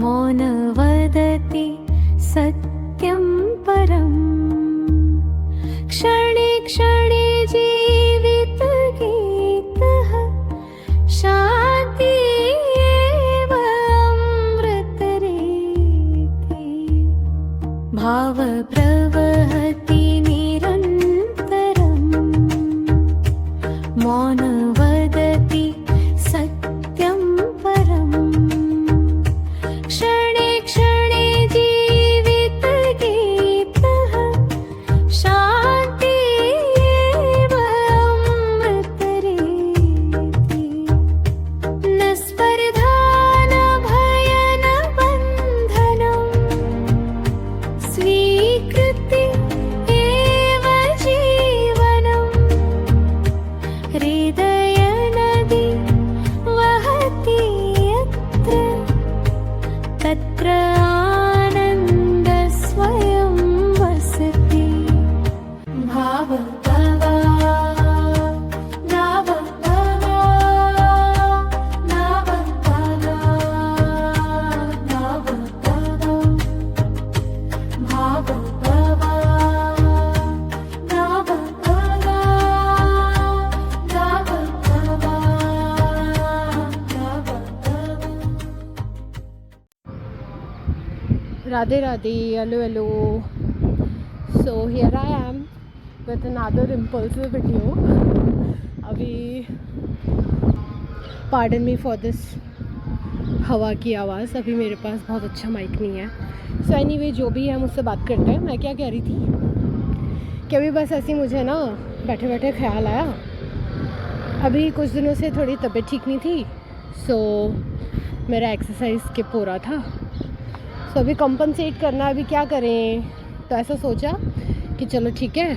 मौन वदति सत्यं परम् क्षणे क्षणे जीवितगीतः शान्ति एव अमृतरेति भाव प्रवहति निरन्तरम् मौन वदति सत्यं परम् क्षणे क्षणे जीवितगीतः शान्ति एव अमृतरेति न स्पर्धा न भय न बन्धनं स्वीकृति एव जीवनम् हृदयनदी वहति यत्र तत्र आनन्द स्वयं वसति भावतवा नावतवा नावतवा नावतवा भावतवा नावतवा नावतवा नावतवा। Radhe Radhe, hello hello. So here I am with another impulsive video. अभी pardon me for this हवा की आवाज़, अभी मेरे पास बहुत अच्छा माइक नहीं है. So anyway, जो भी है मुझसे बात करते हैं. मैं क्या कह रही थी कि अभी बस ऐसे मुझे ना बैठे बैठे ख्याल आया. अभी कुछ दिनों से थोड़ी तबीयत ठीक नहीं थी, सो मेरा एक्सरसाइज स्किप हो रहा था. तो अभी कंपनसेट करना, अभी क्या करें, तो ऐसा सोचा कि चलो ठीक है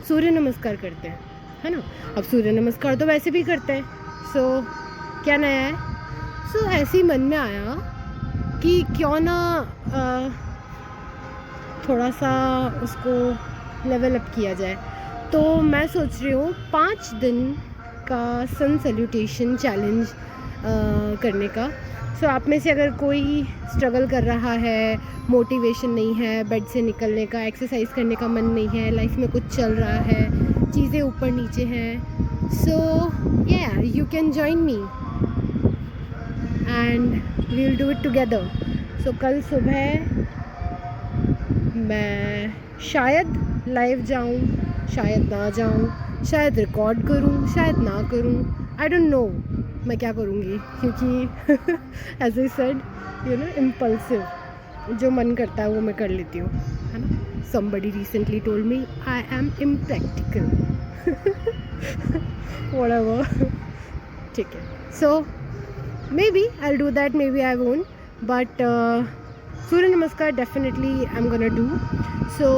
सूर्य नमस्कार करते हैं, है ना. अब सूर्य नमस्कार तो वैसे भी करते हैं, सो क्या नया है. सो ऐसे ही मन में आया कि क्यों ना थोड़ा सा उसको लेवल अप किया जाए. तो मैं सोच रही हूँ 5 दिन का सन सैल्यूटेशन चैलेंज करने का. सो आप में से अगर कोई स्ट्रगल कर रहा है, मोटिवेशन नहीं है बेड से निकलने का, एक्सरसाइज करने का मन नहीं है, लाइफ में कुछ चल रहा है, चीज़ें ऊपर नीचे हैं, so yeah you can join me and we will do it together. So कल सुबह मैं शायद लाइव जाऊँ, शायद ना जाऊँ, शायद रिकॉर्ड करूँ, शायद ना करूँ, आई डोंट नो मैं क्या करूँगी, क्योंकि as I said you know impulsive, जो मन करता है वो मैं कर लेती हूँ, है ना. Somebody recently told me I am impractical whatever. ठीक है, so maybe I will do that, maybe I won't, but Surya Namaskar definitely I am gonna do. So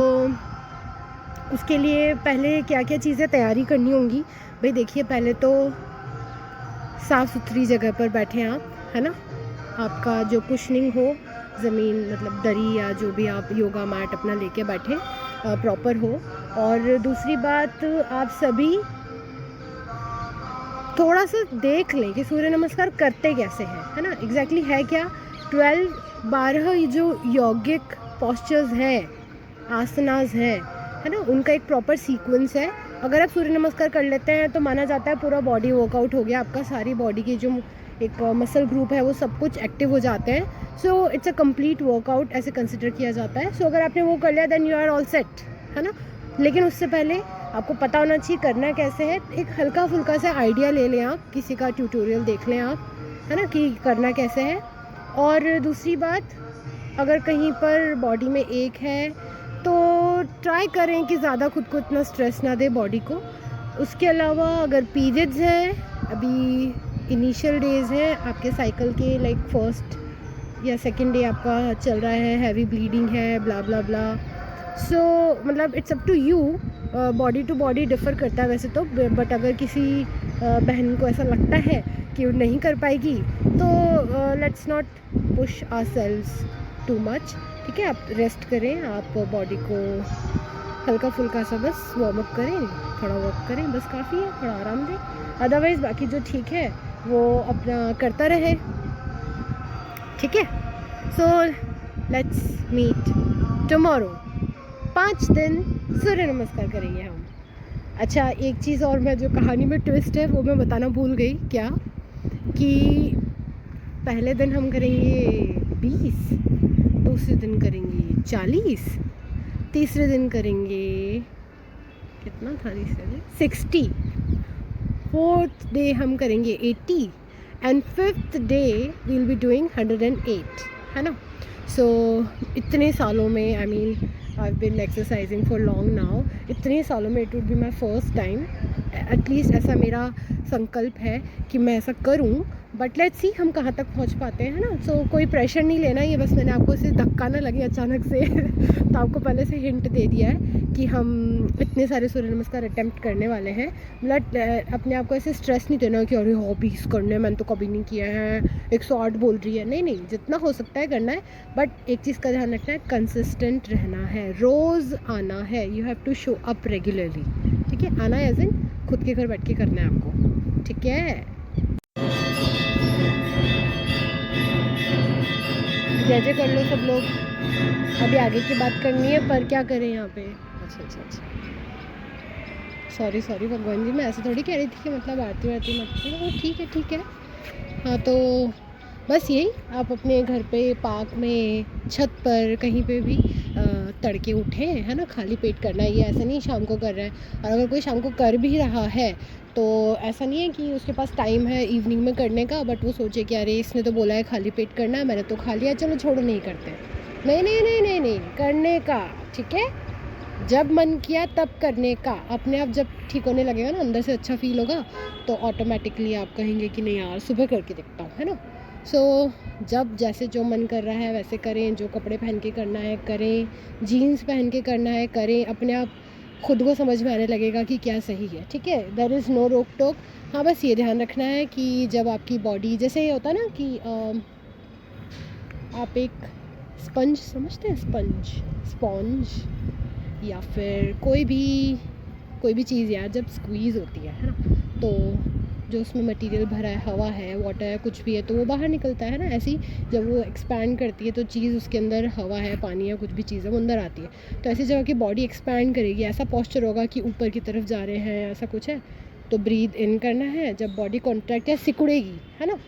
उसके लिए पहले क्या क्या चीज़ें तैयारी करनी होंगी. भाई देखिए, पहले तो साफ़ सुथरी जगह पर बैठें आप, है ना. आपका जो कुशनिंग हो, ज़मीन मतलब दरी या जो भी आप योगा मैट अपना लेके बैठें, प्रॉपर हो. और दूसरी बात, आप सभी थोड़ा सा देख लें कि सूर्य नमस्कार करते कैसे हैं, है ना. एग्जैक्टली है क्या, 12 जो यौगिक पोस्चर्स हैं, आसनास है ना, उनका एक प्रॉपर सीक्वेंस है. अगर आप सूर्य नमस्कार कर लेते हैं तो माना जाता है पूरा बॉडी वर्कआउट हो गया आपका. सारी बॉडी की जो एक मसल ग्रुप है वो सब कुछ एक्टिव हो जाते हैं. So it's a complete workout ऐसे कंसिडर किया जाता है. सो अगर आपने वो कर लिया then you are all set, है ना. लेकिन उससे पहले आपको पता होना चाहिए करना कैसे है. एक हल्का फुल्का सा आइडिया ले लें आप, किसी का ट्यूटोरियल देख लें आप, है ना, कि करना कैसे है. और दूसरी बात, अगर कहीं पर बॉडी में एक है तो ट्राई करें कि ज़्यादा खुद को इतना स्ट्रेस ना दे बॉडी को. उसके अलावा अगर पीरियड्स हैं, अभी इनिशियल डेज़ हैं आपके साइकिल के, लाइक फर्स्ट या सेकंड डे आपका चल रहा है, हैवी ब्लीडिंग है, ब्ला ब्ला ब्ला, सो मतलब it's up to you. Body to body differ करता है वैसे तो, बट अगर किसी बहन को ऐसा लगता है कि वो नहीं कर पाएगी तो let's not push ourselves too much. ठीक है, आप रेस्ट करें, आप बॉडी को हल्का फुल्का सा बस वार्म अप करें, थोड़ा वॉक करें, बस काफ़ी है, थोड़ा आराम दें. अदरवाइज़ बाकी जो ठीक है वो अपना करता रहे. ठीक है। So let's meet tomorrow. 5 दिन सूर्य नमस्कार करेंगे हम। अच्छा, एक चीज़ और, मैं जो कहानी में ट्विस्ट है वो मैं बताना भूल गई। क्या कि पहले दिन हम करेंगे 20, दूसरे दिन करेंगे 40, तीसरे दिन करेंगे कितना था, तीसरे दिन 60, फोर्थ डे हम करेंगे 80 and fifth day will be doing 108, है ना। सो इतने सालों में, I mean I have been exercising for long now, इतने सालों में it would be my first time, at least ऐसा मेरा संकल्प है कि मैं ऐसा करूं। बट लेट्स सी हम कहाँ तक पहुंच पाते हैं, है ना। सो कोई प्रेशर नहीं लेना, ये बस मैंने आपको इसे धक्का ना लगे अचानक से तो आपको पहले से हिंट दे दिया है कि हम इतने सारे सूर्य नमस्कार अटेम्प्ट करने वाले हैं। मतलब अपने आप को ऐसे स्ट्रेस नहीं देना कि अरे हॉबीज़ करने, मैंने तो कभी नहीं किया है, 108 बोल रही है। नहीं, जितना हो सकता है करना है। बट एक चीज़ का ध्यान रखना है, कंसिस्टेंट रहना है, रोज़ आना है। You have to show up regularly, ठीक है। आना है एज इन खुद के घर बैठ के करना है आपको, ठीक है। जय कर लो सब लोग। अभी आगे की बात करनी है, पर क्या करें यहाँ पे। अच्छा, सॉरी भगवान जी, मैं ऐसे थोड़ी कह रही थी कि मतलब आरती मत, ठीक है। हाँ, तो बस यही, आप अपने घर पे, पार्क में, छत पर, कहीं पे भी तड़के उठें, है ना। खाली पेट करना है, ये ऐसा नहीं शाम को कर रहा है। और अगर कोई शाम को कर भी रहा है तो ऐसा नहीं है कि उसके पास टाइम है इवनिंग में करने का, बट वो सोचे कि अरे इसने तो बोला है खाली पेट करना है, मैंने तो खा लिया, चलो छोड़ो नहीं करते। नहीं, करने का, ठीक है। जब मन किया तब करने का। अपने आप जब ठीक होने लगेगा ना, अंदर से अच्छा फील होगा, तो ऑटोमेटिकली आप कहेंगे कि नहीं यार सुबह करके देखता हूँ, है ना। सो जब जैसे जो मन कर रहा है वैसे करें, जो कपड़े पहन के करना है करें, जीन्स पहन के करना है करें, अपने आप खुद को समझ में आने लगेगा कि क्या सही है, ठीक है। देयर इज़ नो रोक टोक। हाँ, बस ये ध्यान रखना है कि जब आपकी बॉडी, जैसे ये होता है ना कि आप एक स्पंज समझते हैं, स्पॉन्ज या फिर कोई भी चीज़ यार, जब स्क्वीज़ होती है ना, तो जो उसमें मटेरियल भरा है, हवा है, वाटर है, कुछ भी है, तो वो बाहर निकलता है ना। ऐसे ही जब वो एक्सपैंड करती है तो चीज़ उसके अंदर, हवा है, पानी है, कुछ भी चीज़ है, वो अंदर आती है। तो ऐसी जगह की बॉडी एक्सपैंड करेगी, ऐसा पोस्चर होगा कि ऊपर की तरफ जा रहे हैं, ऐसा कुछ है। तो ब्रीद इन करना है, जब बॉडी कॉन्ट्रैक्ट या सिकुड़ेगी, है ना,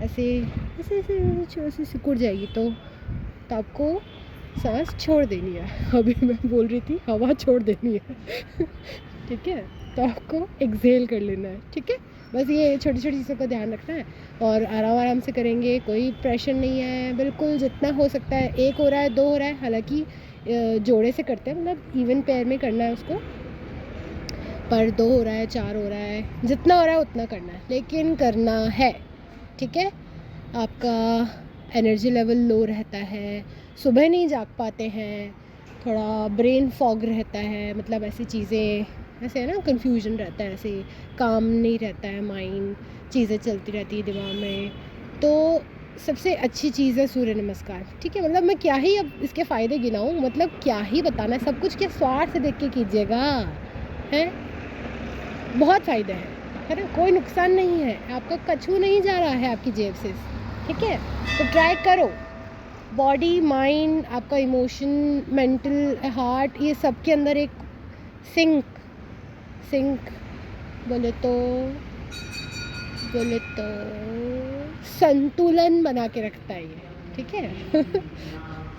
ऐसे सिकुड़ जाएगी, तो आपको सांस छोड़ देनी है। अभी मैं बोल रही थी हवा छोड़ देनी है ठीक है, तो आपको एक्सहेल कर लेना है, ठीक है। बस ये छोटी छोटी चीज़ों का ध्यान रखना है और आराम से करेंगे, कोई प्रेशर नहीं है, बिल्कुल जितना हो सकता है। 1 हो रहा है, 2 हो रहा है, हालांकि जोड़े से करते हैं, मतलब इवन पेयर में करना है उसको, पर 2 हो रहा है, 4 हो रहा है, जितना हो रहा है उतना करना है, लेकिन करना है, ठीक है। आपका एनर्जी लेवल लो रहता है, सुबह नहीं जाग पाते हैं, थोड़ा ब्रेन फॉग रहता है, मतलब ऐसी चीज़ें, ऐसे है ना, कन्फ्यूजन रहता है, ऐसे काम नहीं रहता है माइंड, चीज़ें चलती रहती है दिमाग में। तो सबसे अच्छी चीज़ है सूर्य नमस्कार, ठीक है। मतलब मैं क्या ही अब इसके फ़ायदे गिनाऊँ, मतलब क्या ही बताना है, सब कुछ क्या स्वार्थ से देख के कीजिएगा, है बहुत फ़ायदा है ना, कोई नुकसान नहीं है, आपका कछू नहीं जा रहा है आपकी जेब से, ठीक है। तो ट्राई करो, बॉडी, माइंड, आपका इमोशन, मेंटल, हार्ट, ये सब के अंदर एक सिंक बोले तो संतुलन बना के रखता है ये, ठीक है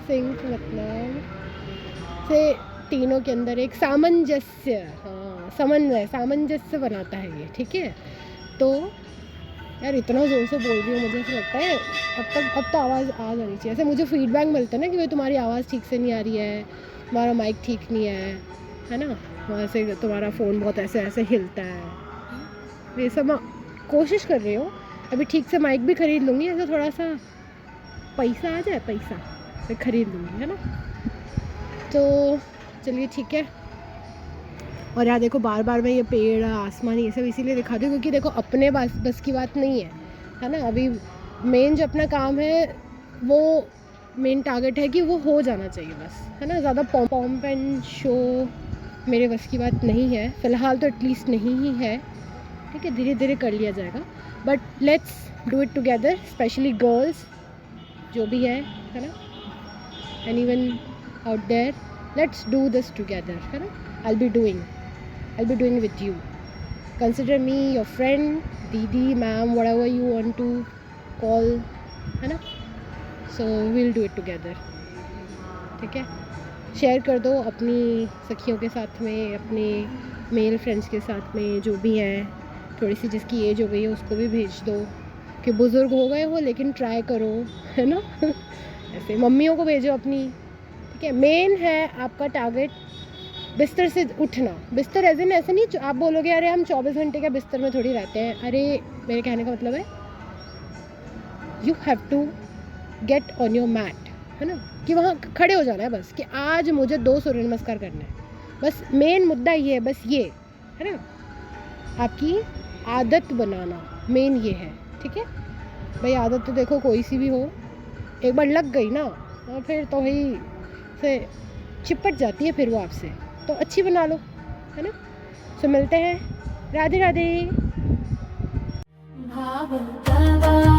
सिंक मतलब से तीनों के अंदर एक सामंजस्य, हाँ समन्वय, सामंजस्य बनाता है ये, ठीक है। तो यार इतना ज़ोर से बोल रही हूँ, मुझे ऐसा लगता है अब तो आवाज़ आ जानी चाहिए। ऐसे मुझे फीडबैक मिलता है ना कि भाई तुम्हारी आवाज़ ठीक से नहीं आ रही है, तुम्हारा माइक ठीक नहीं है ना, वहाँ से तुम्हारा फ़ोन बहुत ऐसे हिलता है, ये सब कोशिश कर रही हूँ। अभी ठीक से माइक भी ख़रीद लूँगी, ऐसा थोड़ा सा पैसा आ जाए, पैसा फिर ख़रीद लूँगी, है ना। तो चलिए ठीक है। और यार देखो, बार बार मैं ये पेड़, आसमान, ये सब इसीलिए दिखा दूँ क्योंकि देखो अपने बस की बात नहीं है ना। अभी मेन जो अपना काम है, वो मेन टारगेट है कि वो हो जाना चाहिए बस, है ना। ज़्यादा पॉम्प एंड शो मेरे बस की बात नहीं है, फ़िलहाल तो एटलीस्ट नहीं ही है, ठीक है। धीरे धीरे कर लिया जाएगा, but let's do it together, especially girls, जो भी है ना, anyone out there, let's do this together, है ना. I will be doing with you. Consider me your friend, दीदी, ma'am, whatever you want to call, है ना. So will do it together. ठीक है. शेयर कर दो अपनी सखियों के साथ में, अपने मेल फ्रेंड्स के साथ में, जो भी हैं. थोड़ी सी जिसकी एज हो गई है उसको भी भेज दो, कि बुज़ुर्ग हो गए हो लेकिन ट्राई करो, है ना. ऐसे मम्मियों को भेजो अपनी. ठीक है. मेन है आपका टारगेट बिस्तर से उठना. बिस्तर एज इन ऐसे नहीं आप बोलोगे अरे हम 24 घंटे का बिस्तर में थोड़ी रहते हैं. अरे मेरे कहने का मतलब है you have to get on your mat, है ना, कि वहाँ खड़े हो जाना है बस, कि आज मुझे 2 सूर्य नमस्कार करना है. बस मेन मुद्दा ये है, बस ये है ना, आपकी आदत बनाना मेन ये है. ठीक है भाई. आदत तो देखो कोई सी भी हो, एक बार लग गई ना और फिर तो वही से चिपट जाती है फिर वो आपसे. तो अच्छी बना लो, है ना. सो मिलते हैं. राधे राधे. भाव तवा